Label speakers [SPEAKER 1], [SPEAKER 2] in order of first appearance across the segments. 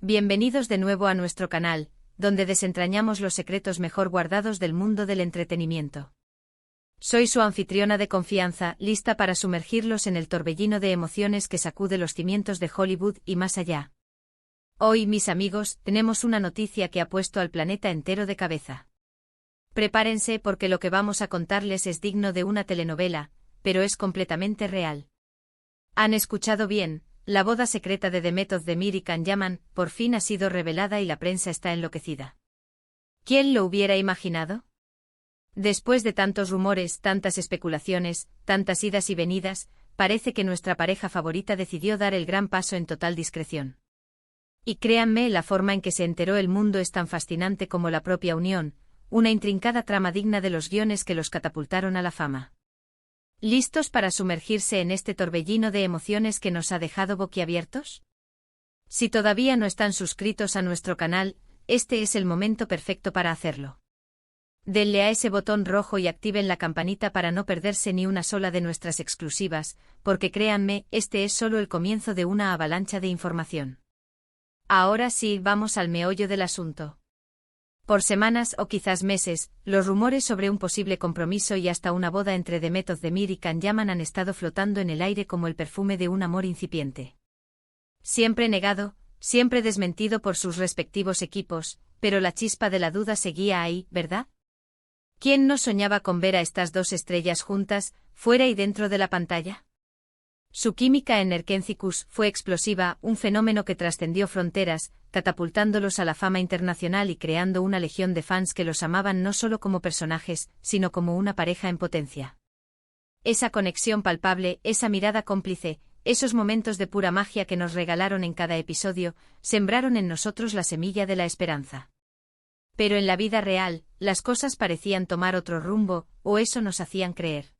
[SPEAKER 1] Bienvenidos de nuevo a nuestro canal, donde desentrañamos los secretos mejor guardados del mundo del entretenimiento. Soy su anfitriona de confianza, lista para sumergirlos en el torbellino de emociones que sacude los cimientos de Hollywood y más allá. Hoy, mis amigos, tenemos una noticia que ha puesto al planeta entero de cabeza. Prepárense porque lo que vamos a contarles es digno de una telenovela, pero es completamente real. ¿Han escuchado bien? La boda secreta de Demet Özdemir y Can Yaman por fin ha sido revelada y la prensa está enloquecida. ¿Quién lo hubiera imaginado? Después de tantos rumores, tantas especulaciones, tantas idas y venidas, parece que nuestra pareja favorita decidió dar el gran paso en total discreción. Y créanme, la forma en que se enteró el mundo es tan fascinante como la propia unión, una intrincada trama digna de los guiones que los catapultaron a la fama. ¿Listos para sumergirse en este torbellino de emociones que nos ha dejado boquiabiertos? Si todavía no están suscritos a nuestro canal, este es el momento perfecto para hacerlo. Denle a ese botón rojo y activen la campanita para no perderse ni una sola de nuestras exclusivas, porque créanme, este es solo el comienzo de una avalancha de información. Ahora sí, vamos al meollo del asunto. Por semanas o quizás meses, los rumores sobre un posible compromiso y hasta una boda entre Demet Özdemir y Can Yaman han estado flotando en el aire como el perfume de un amor incipiente. Siempre negado, siempre desmentido por sus respectivos equipos, pero la chispa de la duda seguía ahí, ¿verdad? ¿Quién no soñaba con ver a estas dos estrellas juntas, fuera y dentro de la pantalla? Su química en Erkenciskus fue explosiva, un fenómeno que trascendió fronteras, catapultándolos a la fama internacional y creando una legión de fans que los amaban no solo como personajes, sino como una pareja en potencia. Esa conexión palpable, esa mirada cómplice, esos momentos de pura magia que nos regalaron en cada episodio, sembraron en nosotros la semilla de la esperanza. Pero en la vida real, las cosas parecían tomar otro rumbo, o eso nos hacían creer.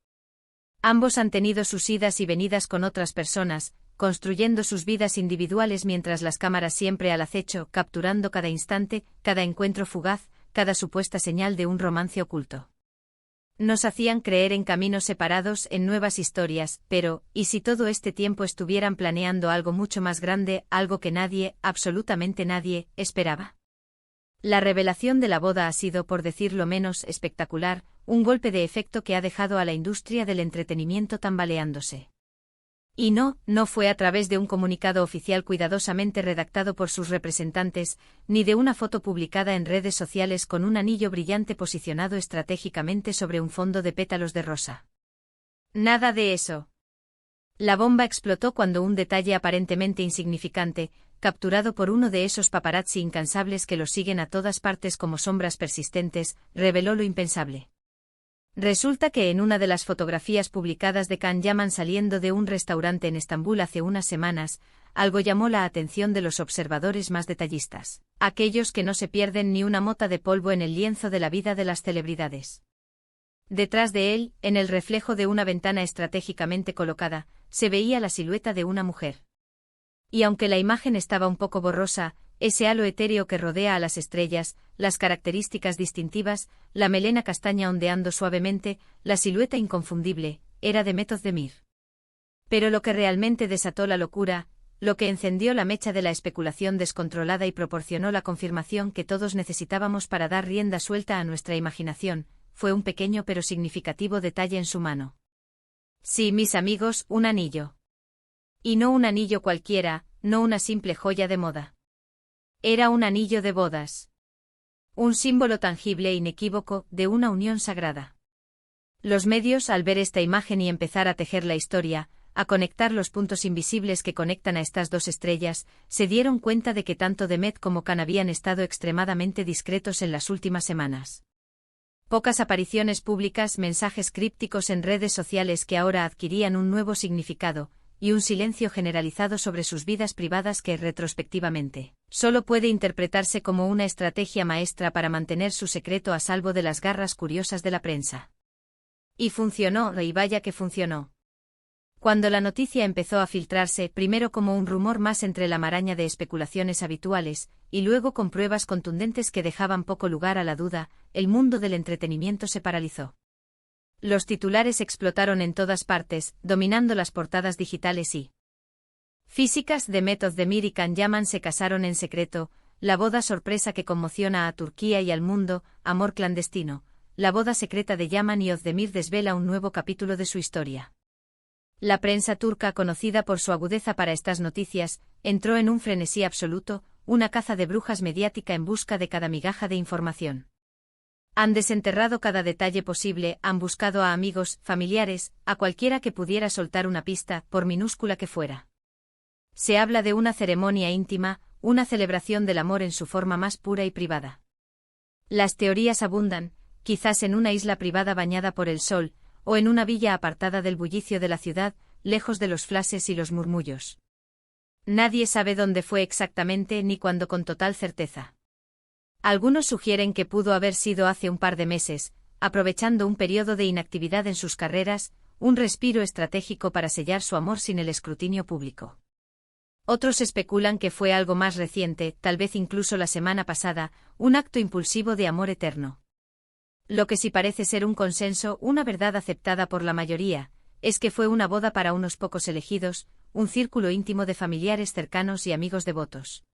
[SPEAKER 1] Ambos han tenido sus idas y venidas con otras personas, construyendo sus vidas individuales mientras las cámaras siempre al acecho, capturando cada instante, cada encuentro fugaz, cada supuesta señal de un romance oculto. Nos hacían creer en caminos separados, en nuevas historias, pero, ¿y si todo este tiempo estuvieran planeando algo mucho más grande, algo que nadie, absolutamente nadie, esperaba? La revelación de la boda ha sido, por decirlo menos, espectacular, un golpe de efecto que ha dejado a la industria del entretenimiento tambaleándose. Y no fue a través de un comunicado oficial cuidadosamente redactado por sus representantes, ni de una foto publicada en redes sociales con un anillo brillante posicionado estratégicamente sobre un fondo de pétalos de rosa. Nada de eso. La bomba explotó cuando un detalle aparentemente insignificante, capturado por uno de esos paparazzi incansables que los siguen a todas partes como sombras persistentes, reveló lo impensable. Resulta que en una de las fotografías publicadas de Can Yaman saliendo de un restaurante en Estambul hace unas semanas, algo llamó la atención de los observadores más detallistas, aquellos que no se pierden ni una mota de polvo en el lienzo de la vida de las celebridades. Detrás de él, en el reflejo de una ventana estratégicamente colocada, se veía la silueta de una mujer. Y aunque la imagen estaba un poco borrosa, ese halo etéreo que rodea a las estrellas, las características distintivas, la melena castaña ondeando suavemente, la silueta inconfundible, era Demet Özdemir. Pero lo que realmente desató la locura, lo que encendió la mecha de la especulación descontrolada y proporcionó la confirmación que todos necesitábamos para dar rienda suelta a nuestra imaginación, fue un pequeño pero significativo detalle en su mano. Sí, mis amigos, un anillo. Y no un anillo cualquiera, no una simple joya de moda. Era un anillo de bodas. Un símbolo tangible e inequívoco de una unión sagrada. Los medios, al ver esta imagen y empezar a tejer la historia, a conectar los puntos invisibles que conectan a estas dos estrellas, se dieron cuenta de que tanto Demet como Can habían estado extremadamente discretos en las últimas semanas. Pocas apariciones públicas, mensajes crípticos en redes sociales que ahora adquirían un nuevo significado, y un silencio generalizado sobre sus vidas privadas que, retrospectivamente, solo puede interpretarse como una estrategia maestra para mantener su secreto a salvo de las garras curiosas de la prensa. Y funcionó, y vaya que funcionó. Cuando la noticia empezó a filtrarse, primero como un rumor más entre la maraña de especulaciones habituales, y luego con pruebas contundentes que dejaban poco lugar a la duda, el mundo del entretenimiento se paralizó. Los titulares explotaron en todas partes, dominando las portadas digitales y Físicas de Özdemir y Can Yaman se casaron en secreto, la boda sorpresa que conmociona a Turquía y al mundo, amor clandestino, la boda secreta de Yaman y Özdemir desvela un nuevo capítulo de su historia. La prensa turca, conocida por su agudeza para estas noticias, entró en un frenesí absoluto, una caza de brujas mediática en busca de cada migaja de información. Han desenterrado cada detalle posible, han buscado a amigos, familiares, a cualquiera que pudiera soltar una pista, por minúscula que fuera. Se habla de una ceremonia íntima, una celebración del amor en su forma más pura y privada. Las teorías abundan, quizás en una isla privada bañada por el sol, o en una villa apartada del bullicio de la ciudad, lejos de los flashes y los murmullos. Nadie sabe dónde fue exactamente ni cuándo con total certeza. Algunos sugieren que pudo haber sido hace un par de meses, aprovechando un periodo de inactividad en sus carreras, un respiro estratégico para sellar su amor sin el escrutinio público. Otros especulan que fue algo más reciente, tal vez incluso la semana pasada, un acto impulsivo de amor eterno. Lo que sí parece ser un consenso, una verdad aceptada por la mayoría, es que fue una boda para unos pocos elegidos, un círculo íntimo de familiares cercanos y amigos devotos.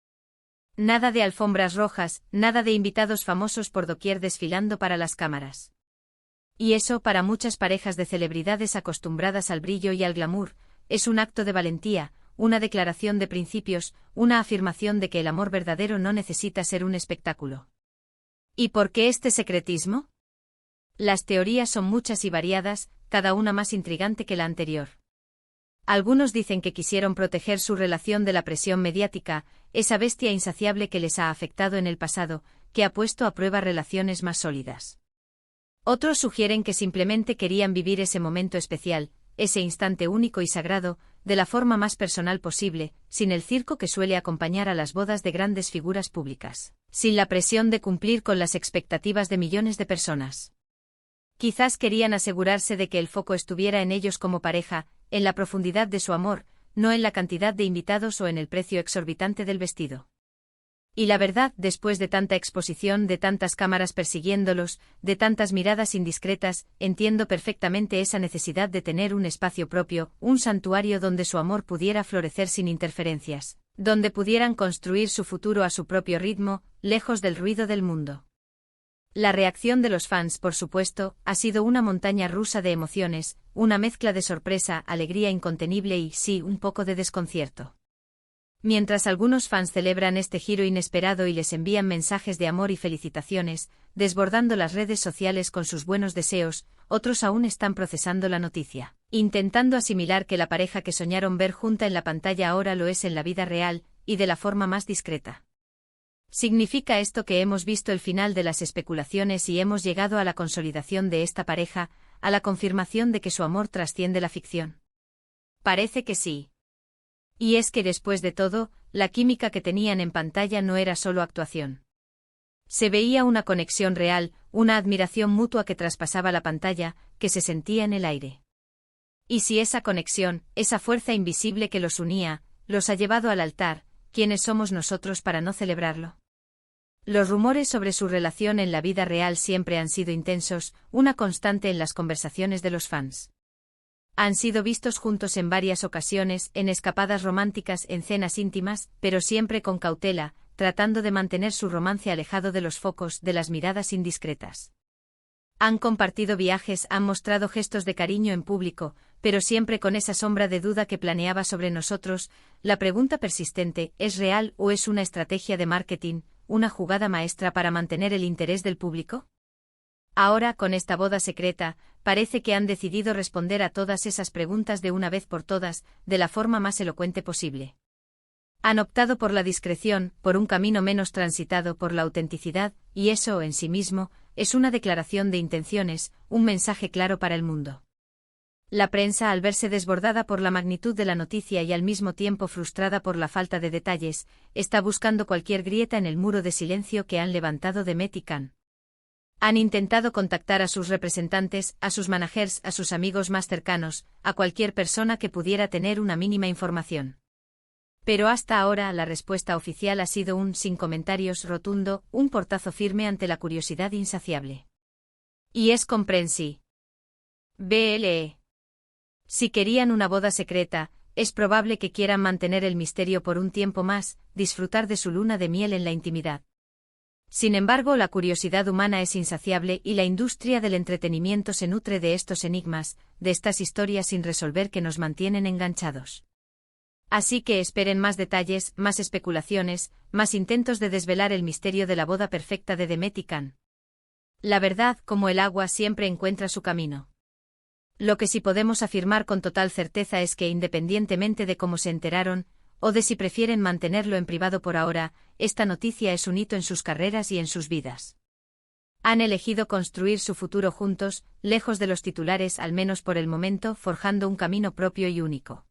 [SPEAKER 1] Nada de alfombras rojas, nada de invitados famosos por doquier desfilando para las cámaras. Y eso, para muchas parejas de celebridades acostumbradas al brillo y al glamour, es un acto de valentía, una declaración de principios, una afirmación de que el amor verdadero no necesita ser un espectáculo. ¿Y por qué este secretismo? Las teorías son muchas y variadas, cada una más intrigante que la anterior. Algunos dicen que quisieron proteger su relación de la presión mediática, esa bestia insaciable que les ha afectado en el pasado, que ha puesto a prueba relaciones más sólidas. Otros sugieren que simplemente querían vivir ese momento especial, ese instante único y sagrado, de la forma más personal posible, sin el circo que suele acompañar a las bodas de grandes figuras públicas, sin la presión de cumplir con las expectativas de millones de personas. Quizás querían asegurarse de que el foco estuviera en ellos como pareja, en la profundidad de su amor, no en la cantidad de invitados o en el precio exorbitante del vestido. Y la verdad, después de tanta exposición, de tantas cámaras persiguiéndolos, de tantas miradas indiscretas, entiendo perfectamente esa necesidad de tener un espacio propio, un santuario donde su amor pudiera florecer sin interferencias, donde pudieran construir su futuro a su propio ritmo, lejos del ruido del mundo. La reacción de los fans, por supuesto, ha sido una montaña rusa de emociones, una mezcla de sorpresa, alegría incontenible y, sí, un poco de desconcierto. Mientras algunos fans celebran este giro inesperado y les envían mensajes de amor y felicitaciones, desbordando las redes sociales con sus buenos deseos, otros aún están procesando la noticia, intentando asimilar que la pareja que soñaron ver junta en la pantalla ahora lo es en la vida real, y de la forma más discreta. ¿Significa esto que hemos visto el final de las especulaciones y hemos llegado a la consolidación de esta pareja, a la confirmación de que su amor trasciende la ficción? Parece que sí. Y es que después de todo, la química que tenían en pantalla no era solo actuación. Se veía una conexión real, una admiración mutua que traspasaba la pantalla, que se sentía en el aire. Y si esa conexión, esa fuerza invisible que los unía, los ha llevado al altar, ¿quiénes somos nosotros para no celebrarlo? Los rumores sobre su relación en la vida real siempre han sido intensos, una constante en las conversaciones de los fans. Han sido vistos juntos en varias ocasiones, en escapadas románticas, en cenas íntimas, pero siempre con cautela, tratando de mantener su romance alejado de los focos, de las miradas indiscretas. Han compartido viajes, han mostrado gestos de cariño en público, pero siempre con esa sombra de duda que planeaba sobre nosotros. La pregunta persistente, ¿es real o es una estrategia de marketing, una jugada maestra para mantener el interés del público? Ahora, con esta boda secreta, parece que han decidido responder a todas esas preguntas de una vez por todas, de la forma más elocuente posible. Han optado por la discreción, por un camino menos transitado, por la autenticidad, y eso, en sí mismo, es una declaración de intenciones, un mensaje claro para el mundo. La prensa, al verse desbordada por la magnitud de la noticia y al mismo tiempo frustrada por la falta de detalles, está buscando cualquier grieta en el muro de silencio que han levantado de Met y Can. Han intentado contactar a sus representantes, a sus managers, a sus amigos más cercanos, a cualquier persona que pudiera tener una mínima información. Pero hasta ahora la respuesta oficial ha sido un sin comentarios rotundo, un portazo firme ante la curiosidad insaciable. Y es comprensible. Si querían una boda secreta, es probable que quieran mantener el misterio por un tiempo más, disfrutar de su luna de miel en la intimidad. Sin embargo, la curiosidad humana es insaciable y la industria del entretenimiento se nutre de estos enigmas, de estas historias sin resolver que nos mantienen enganchados. Así que esperen más detalles, más especulaciones, más intentos de desvelar el misterio de la boda perfecta de Demet y Can. La verdad, como el agua, siempre encuentra su camino. Lo que sí podemos afirmar con total certeza es que, independientemente de cómo se enteraron, o de si prefieren mantenerlo en privado por ahora, esta noticia es un hito en sus carreras y en sus vidas. Han elegido construir su futuro juntos, lejos de los titulares, al menos por el momento, forjando un camino propio y único.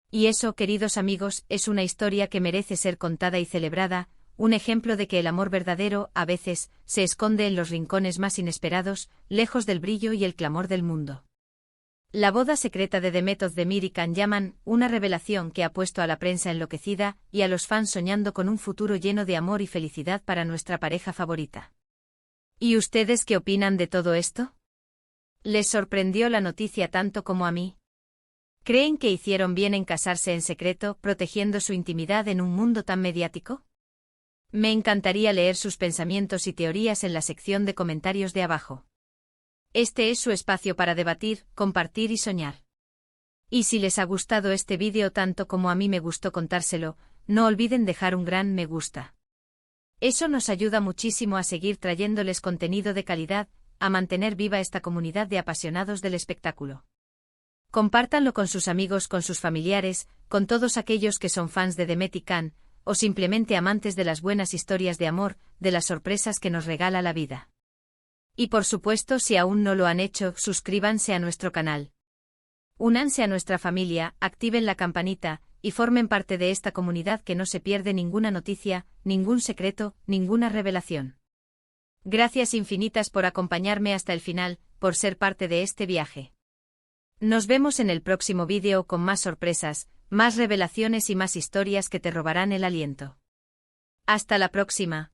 [SPEAKER 1] Y eso, queridos amigos, es una historia que merece ser contada y celebrada, un ejemplo de que el amor verdadero, a veces, se esconde en los rincones más inesperados, lejos del brillo y el clamor del mundo. La boda secreta de Demet Özdemir y Can Yaman, una revelación que ha puesto a la prensa enloquecida y a los fans soñando con un futuro lleno de amor y felicidad para nuestra pareja favorita. ¿Y ustedes qué opinan de todo esto? ¿Les sorprendió la noticia tanto como a mí? ¿Creen que hicieron bien en casarse en secreto, protegiendo su intimidad en un mundo tan mediático? Me encantaría leer sus pensamientos y teorías en la sección de comentarios de abajo. Este es su espacio para debatir, compartir y soñar. Y si les ha gustado este vídeo tanto como a mí me gustó contárselo, no olviden dejar un gran me gusta. Eso nos ayuda muchísimo a seguir trayéndoles contenido de calidad, a mantener viva esta comunidad de apasionados del espectáculo. Compártanlo con sus amigos, con sus familiares, con todos aquellos que son fans de Demet y Can, o simplemente amantes de las buenas historias de amor, de las sorpresas que nos regala la vida. Y por supuesto, si aún no lo han hecho, suscríbanse a nuestro canal. Únanse a nuestra familia, activen la campanita, y formen parte de esta comunidad que no se pierde ninguna noticia, ningún secreto, ninguna revelación. Gracias infinitas por acompañarme hasta el final, por ser parte de este viaje. Nos vemos en el próximo vídeo con más sorpresas, más revelaciones y más historias que te robarán el aliento. Hasta la próxima.